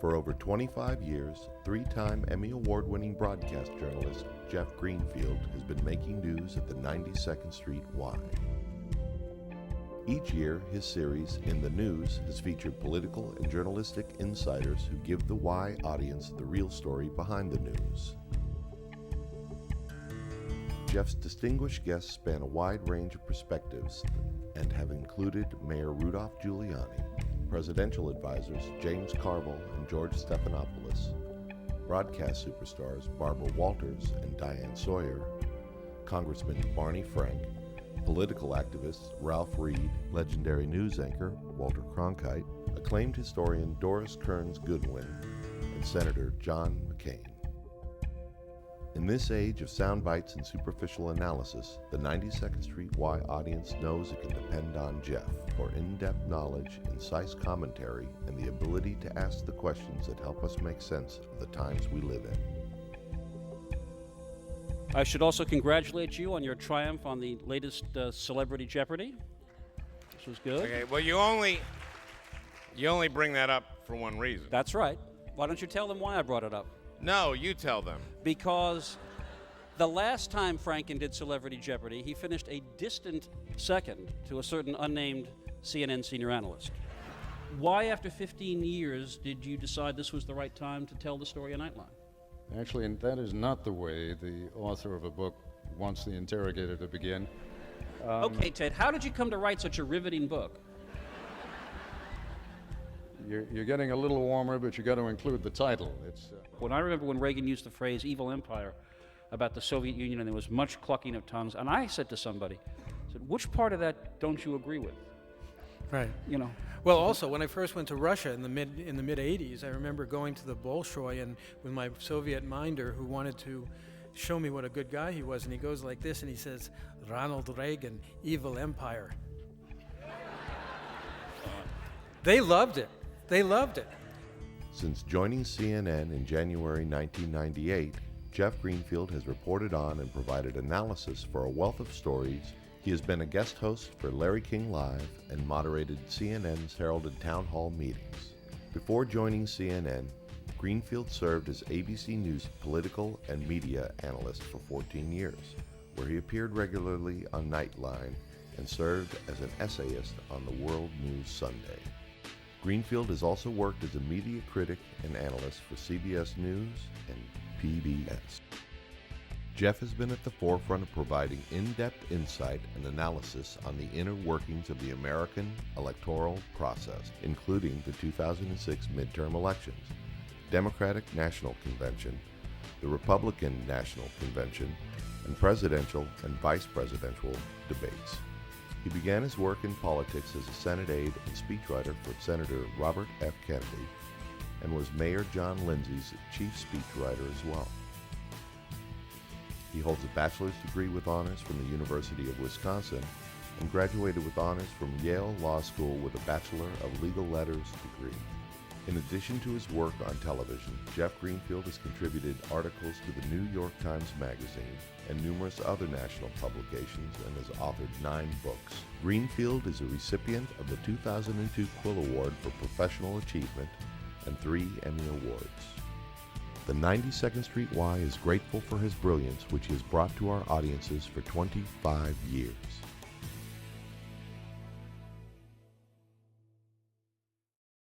For over 25 years, three-time Emmy Award-winning broadcast journalist Jeff Greenfield has been making news at the 92nd Street Y. Each year, his series, In the News, has featured political and journalistic insiders who give the Y audience the real story behind the news. Jeff's distinguished guests span a wide range of perspectives and have included Mayor Rudolph Giuliani, presidential advisors James Carville and George Stephanopoulos, broadcast superstars Barbara Walters and Diane Sawyer, Congressman Barney Frank, political activists Ralph Reed, legendary news anchor Walter Cronkite, acclaimed historian Doris Kearns Goodwin, and Senator John McCain. In this age of sound bites and superficial analysis, the 92nd Street Y audience knows it can depend on Jeff for in-depth knowledge, incisive commentary, and the ability to ask the questions that help us make sense of the times we live in. I should also congratulate you on your triumph on the latest Celebrity Jeopardy. This was good. Okay, well, you only bring that up for one reason. That's right. Why don't you tell them why I brought it up? No, you tell them. Because the last time Franken did Celebrity Jeopardy, he finished a distant second to a certain unnamed CNN senior analyst. Why, after 15 years, did you decide this was the right time to tell the story of Nightline? Actually, that is not the way the author of a book wants the interrogator to begin. Okay, Ted, how did you come to write such a riveting book? You're getting a little warmer, but you got to include the title. When I remember when Reagan used the phrase evil empire about the Soviet Union, and there was much clucking of tongues, and I said to somebody, which part of that don't you agree with? Right. You know. Well, also, when I first went to Russia in the mid 80s, I remember going to the Bolshoi and with my Soviet minder who wanted to show me what a good guy he was, and he goes like this, and he says, "Ronald Reagan, evil empire." They loved it. They loved it. Since joining CNN in January 1998, Jeff Greenfield has reported on and provided analysis for a wealth of stories. He has been a guest host for Larry King Live and moderated CNN's heralded town hall meetings. Before joining CNN, Greenfield served as ABC News political and media analyst for 14 years, where he appeared regularly on Nightline and served as an essayist on the World News Sunday. Greenfield has also worked as a media critic and analyst for CBS News and PBS. Jeff has been at the forefront of providing in-depth insight and analysis on the inner workings of the American electoral process, including the 2006 midterm elections, Democratic National Convention, the Republican National Convention, and presidential and vice presidential debates. He began his work in politics as a Senate aide and speechwriter for Senator Robert F. Kennedy, and was Mayor John Lindsay's chief speechwriter as well. He holds a bachelor's degree with honors from the University of Wisconsin and graduated with honors from Yale Law School with a Bachelor of Legal Letters degree. In addition to his work on television, Jeff Greenfield has contributed articles to the New York Times Magazine and numerous other national publications and has authored 9 books. Greenfield is a recipient of the 2002 Quill Award for Professional Achievement and 3 Emmy Awards. The 92nd Street Y is grateful for his brilliance, which he has brought to our audiences for 25 years.